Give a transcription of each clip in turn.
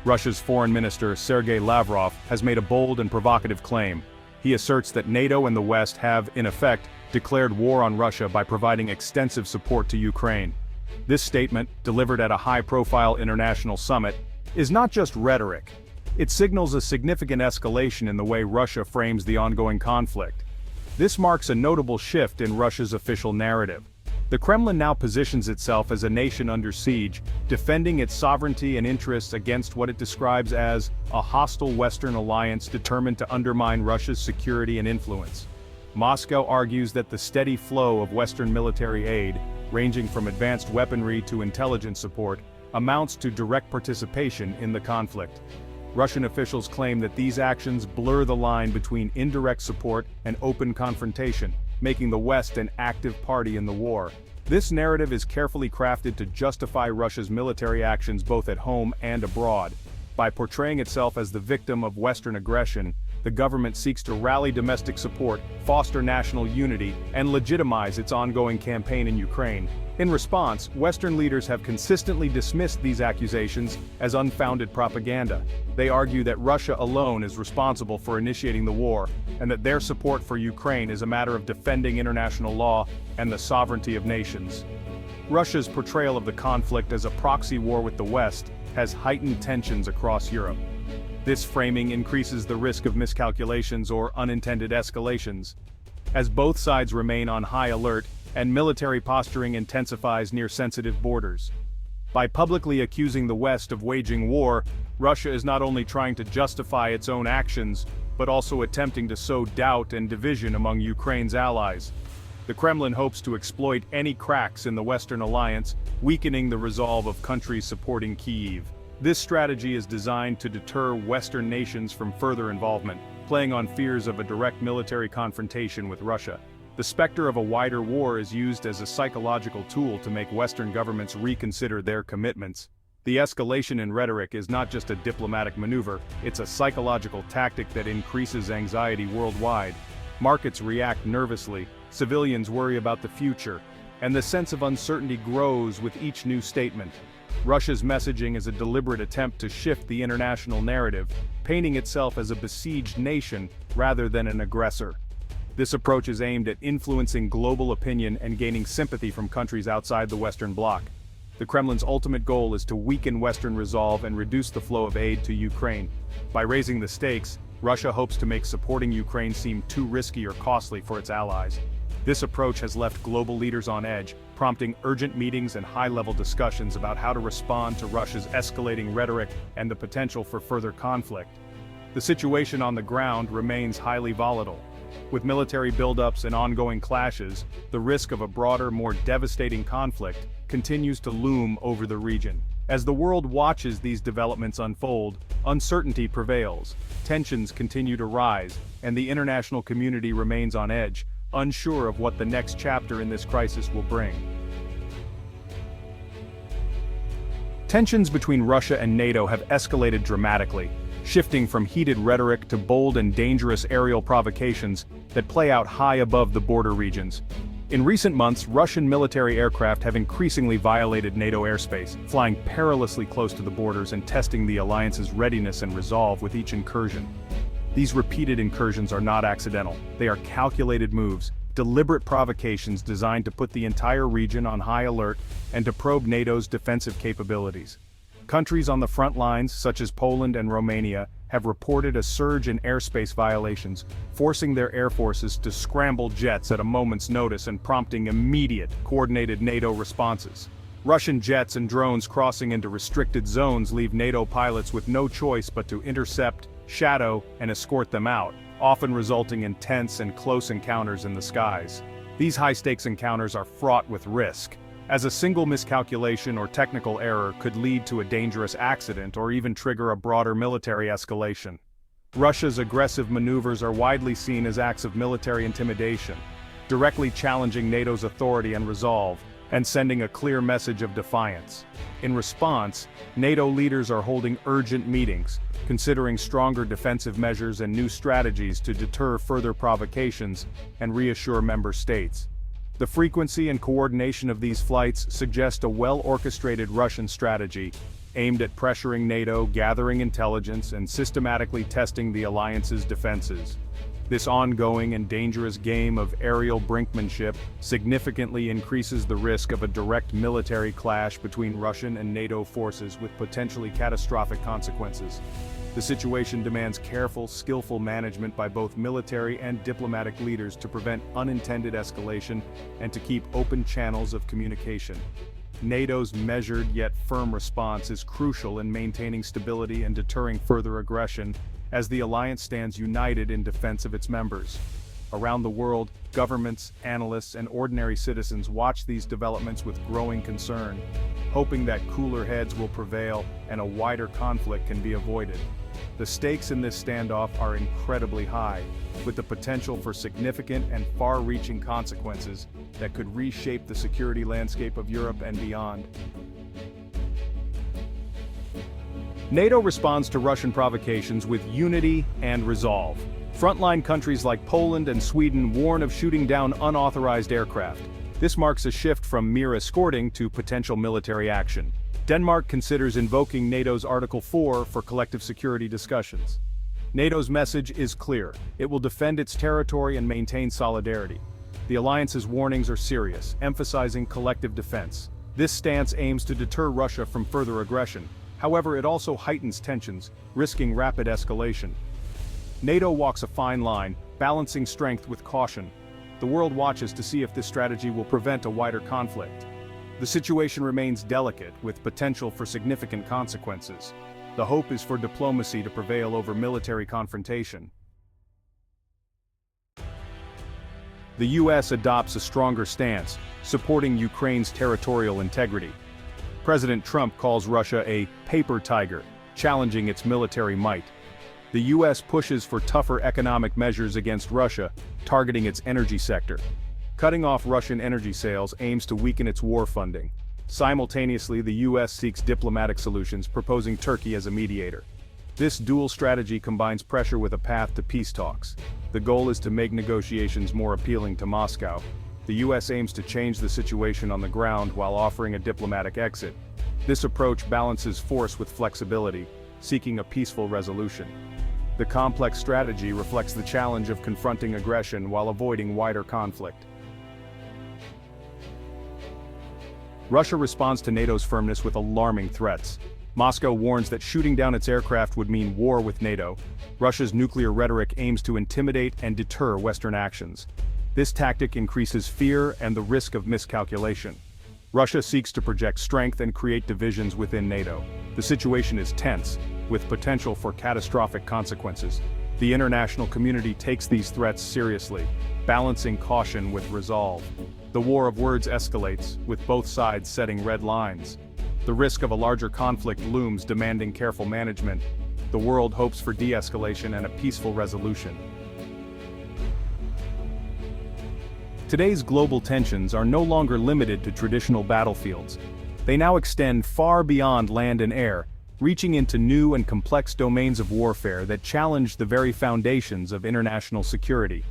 Russia's Foreign Minister Sergei Lavrov has made a bold and provocative claim. He asserts that NATO and the West have, in effect, declared war on Russia by providing extensive support to Ukraine. This statement, delivered at a high-profile international summit, is not just rhetoric. It signals a significant escalation in the way Russia frames the ongoing conflict. This marks a notable shift in Russia's official narrative. The Kremlin now positions itself as a nation under siege, defending its sovereignty and interests against what it describes as a hostile Western alliance determined to undermine Russia's security and influence. Moscow argues that the steady flow of Western military aid, ranging from advanced weaponry to intelligence support, amounts to direct participation in the conflict. Russian officials claim that these actions blur the line between indirect support and open confrontation, making the West an active party in the war. This narrative is carefully crafted to justify Russia's military actions both at home and abroad. By portraying itself as the victim of Western aggression, the government seeks to rally domestic support, foster national unity, and legitimize its ongoing campaign in Ukraine. In response, Western leaders have consistently dismissed these accusations as unfounded propaganda. They argue that Russia alone is responsible for initiating the war, and that their support for Ukraine is a matter of defending international law and the sovereignty of nations. Russia's portrayal of the conflict as a proxy war with the West has heightened tensions across Europe. This framing increases the risk of miscalculations or unintended escalations. As both sides remain on high alert, and military posturing intensifies near sensitive borders. By publicly accusing the West of waging war, Russia is not only trying to justify its own actions, but also attempting to sow doubt and division among Ukraine's allies. The Kremlin hopes to exploit any cracks in the Western alliance, weakening the resolve of countries supporting Kyiv. This strategy is designed to deter Western nations from further involvement, playing on fears of a direct military confrontation with Russia. The specter of a wider war is used as a psychological tool to make Western governments reconsider their commitments. The escalation in rhetoric is not just a diplomatic maneuver, it's a psychological tactic that increases anxiety worldwide. Markets react nervously, civilians worry about the future, and the sense of uncertainty grows with each new statement. Russia's messaging is a deliberate attempt to shift the international narrative, painting itself as a besieged nation rather than an aggressor. This approach is aimed at influencing global opinion and gaining sympathy from countries outside the Western Bloc. The Kremlin's ultimate goal is to weaken Western resolve and reduce the flow of aid to Ukraine. By raising the stakes, Russia hopes to make supporting Ukraine seem too risky or costly for its allies. This approach has left global leaders on edge, prompting urgent meetings and high-level discussions about how to respond to Russia's escalating rhetoric and the potential for further conflict. The situation on the ground remains highly volatile. With military buildups and ongoing clashes, the risk of a broader, more devastating conflict continues to loom over the region. As the world watches these developments unfold, uncertainty prevails, tensions continue to rise, and the international community remains on edge, unsure of what the next chapter in this crisis will bring. Tensions between Russia and NATO have escalated dramatically, shifting from heated rhetoric to bold and dangerous aerial provocations that play out high above the border regions. In recent months, Russian military aircraft have increasingly violated NATO airspace, flying perilously close to the borders and testing the alliance's readiness and resolve with each incursion. These repeated incursions are not accidental. They are calculated moves, deliberate provocations designed to put the entire region on high alert and to probe NATO's defensive capabilities. Countries on the front lines, such as Poland and Romania, have reported a surge in airspace violations, forcing their air forces to scramble jets at a moment's notice and prompting immediate, coordinated NATO responses. Russian jets and drones crossing into restricted zones leave NATO pilots with no choice but to intercept, shadow, and escort them out, often resulting in tense and close encounters in the skies. These high-stakes encounters are fraught with risk, as a single miscalculation or technical error could lead to a dangerous accident or even trigger a broader military escalation. Russia's aggressive maneuvers are widely seen as acts of military intimidation, directly challenging NATO's authority and resolve, and sending a clear message of defiance. In response, NATO leaders are holding urgent meetings, considering stronger defensive measures and new strategies to deter further provocations and reassure member states. The frequency and coordination of these flights suggest a well-orchestrated Russian strategy, aimed at pressuring NATO, gathering intelligence, and systematically testing the alliance's defenses. This ongoing and dangerous game of aerial brinkmanship significantly increases the risk of a direct military clash between Russian and NATO forces with potentially catastrophic consequences. The situation demands careful, skillful management by both military and diplomatic leaders to prevent unintended escalation and to keep open channels of communication. NATO's measured yet firm response is crucial in maintaining stability and deterring further aggression, as the alliance stands united in defense of its members. Around the world, governments, analysts, and ordinary citizens watch these developments with growing concern, hoping that cooler heads will prevail and a wider conflict can be avoided. The stakes in this standoff are incredibly high, with the potential for significant and far-reaching consequences that could reshape the security landscape of Europe and beyond. NATO responds to Russian provocations with unity and resolve. Frontline countries like Poland and Sweden warn of shooting down unauthorized aircraft. This marks a shift from mere escorting to potential military action. Denmark considers invoking NATO's Article 4 for collective security discussions. NATO's message is clear: it will defend its territory and maintain solidarity. The alliance's warnings are serious, emphasizing collective defense. This stance aims to deter Russia from further aggression. However, it also heightens tensions, risking rapid escalation. NATO walks a fine line, balancing strength with caution. The world watches to see if this strategy will prevent a wider conflict. The situation remains delicate, with potential for significant consequences. The hope is for diplomacy to prevail over military confrontation. The US adopts a stronger stance, supporting Ukraine's territorial integrity. President Trump calls Russia a paper tiger, challenging its military might. The US pushes for tougher economic measures against Russia, targeting its energy sector. Cutting off Russian energy sales aims to weaken its war funding. Simultaneously, the US seeks diplomatic solutions, proposing Turkey as a mediator. This dual strategy combines pressure with a path to peace talks. The goal is to make negotiations more appealing to Moscow. The US aims to change the situation on the ground while offering a diplomatic exit. This approach balances force with flexibility, seeking a peaceful resolution. The complex strategy reflects the challenge of confronting aggression while avoiding wider conflict. Russia responds to NATO's firmness with alarming threats. Moscow warns that shooting down its aircraft would mean war with NATO. Russia's nuclear rhetoric aims to intimidate and deter Western actions. This tactic increases fear and the risk of miscalculation. Russia seeks to project strength and create divisions within NATO. The situation is tense, with potential for catastrophic consequences. The international community takes these threats seriously, balancing caution with resolve. The war of words escalates, with both sides setting red lines. The risk of a larger conflict looms, demanding careful management. The world hopes for de-escalation and a peaceful resolution. Today's global tensions are no longer limited to traditional battlefields. They now extend far beyond land and air, reaching into new and complex domains of warfare that challenge the very foundations of international security.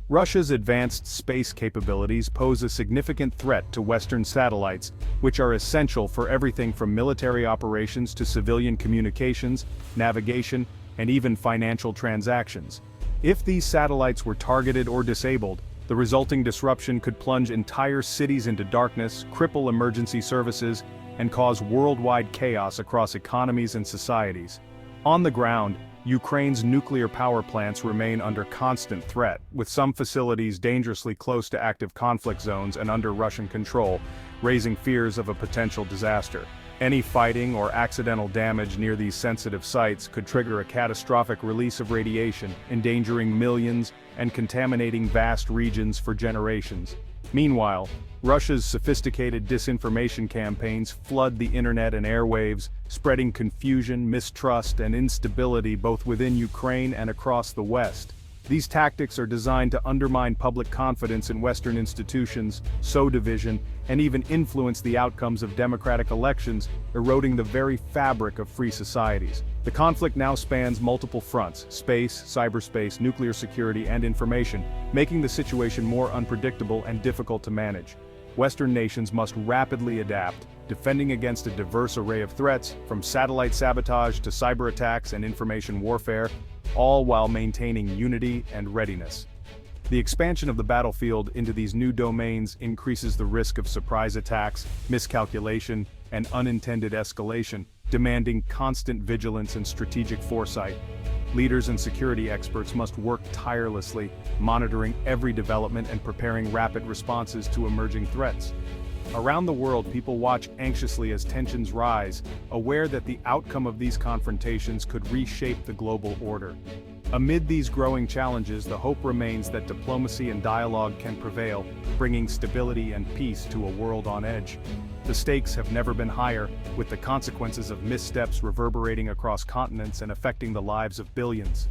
Russia's advanced space capabilities pose a significant threat to Western satellites, which are essential for everything from military operations to civilian communications, navigation, and even financial transactions. If these satellites were targeted or disabled, the resulting disruption could plunge entire cities into darkness, cripple emergency services, and cause worldwide chaos across economies and societies. On the ground, Ukraine's nuclear power plants remain under constant threat, with some facilities dangerously close to active conflict zones and under Russian control, raising fears of a potential disaster. Any fighting or accidental damage near these sensitive sites could trigger a catastrophic release of radiation, endangering millions and contaminating vast regions for generations. Meanwhile, Russia's sophisticated disinformation campaigns flood the internet and airwaves, spreading confusion, mistrust, and instability both within Ukraine and across the West. These tactics are designed to undermine public confidence in Western institutions, sow division, and even influence the outcomes of democratic elections, eroding the very fabric of free societies. The conflict now spans multiple fronts: space, cyberspace, nuclear security, and information, making the situation more unpredictable and difficult to manage. Western nations must rapidly adapt, defending against a diverse array of threats, from satellite sabotage to cyber attacks and information warfare, all while maintaining unity and readiness. The expansion of the battlefield into these new domains increases the risk of surprise attacks, miscalculation, and unintended escalation, demanding constant vigilance and strategic foresight. Leaders and security experts must work tirelessly, monitoring every development and preparing rapid responses to emerging threats. Around the world, people watch anxiously as tensions rise, aware that the outcome of these confrontations could reshape the global order. Amid these growing challenges, the hope remains that diplomacy and dialogue can prevail, bringing stability and peace to a world on edge. The stakes have never been higher, with the consequences of missteps reverberating across continents and affecting the lives of billions.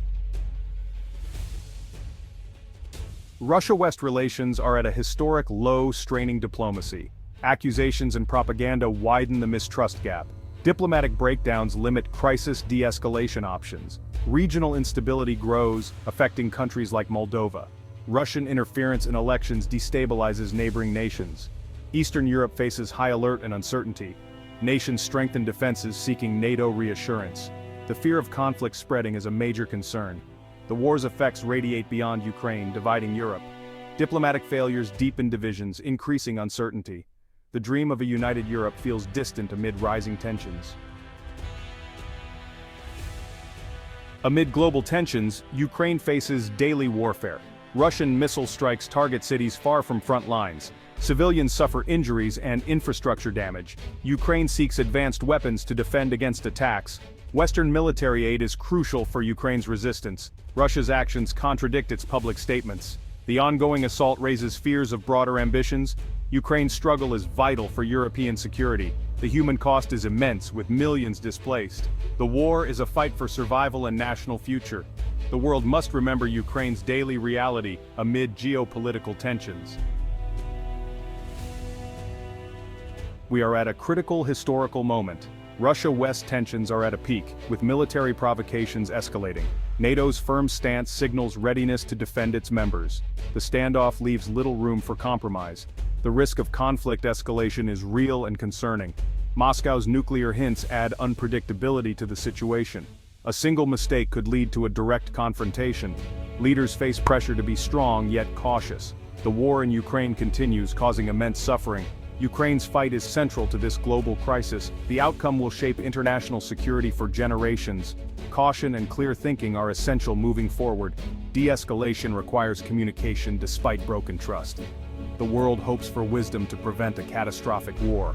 Russia-West relations are at a historic low, straining diplomacy. Accusations and propaganda widen the mistrust gap. Diplomatic breakdowns limit crisis de-escalation options. Regional instability grows, affecting countries like Moldova. Russian interference in elections destabilizes neighboring nations. Eastern Europe faces high alert and uncertainty. Nations strengthen defenses seeking NATO reassurance. The fear of conflict spreading is a major concern. The war's effects radiate beyond Ukraine, dividing Europe. Diplomatic failures deepen divisions, increasing uncertainty. The dream of a united Europe feels distant amid rising tensions. Amid global tensions, Ukraine faces daily warfare. Russian missile strikes target cities far from front lines. Civilians suffer injuries and infrastructure damage. Ukraine seeks advanced weapons to defend against attacks. Western military aid is crucial for Ukraine's resistance. Russia's actions contradict its public statements. The ongoing assault raises fears of broader ambitions. Ukraine's struggle is vital for European security. The human cost is immense, with millions displaced. The war is a fight for survival and national future. The world must remember Ukraine's daily reality amid geopolitical tensions. We are at a critical historical moment. Russia-West tensions are at a peak, with military provocations escalating. NATO's firm stance signals readiness to defend its members. The standoff leaves little room for compromise. The risk of conflict escalation is real and concerning. Moscow's nuclear hints add unpredictability to the situation. A single mistake could lead to a direct confrontation. Leaders face pressure to be strong yet cautious. The war in Ukraine continues, causing immense suffering. Ukraine's fight is central to this global crisis. The outcome will shape international security for generations. Caution and clear thinking are essential moving forward. De-escalation requires communication despite broken trust. The world hopes for wisdom to prevent a catastrophic war.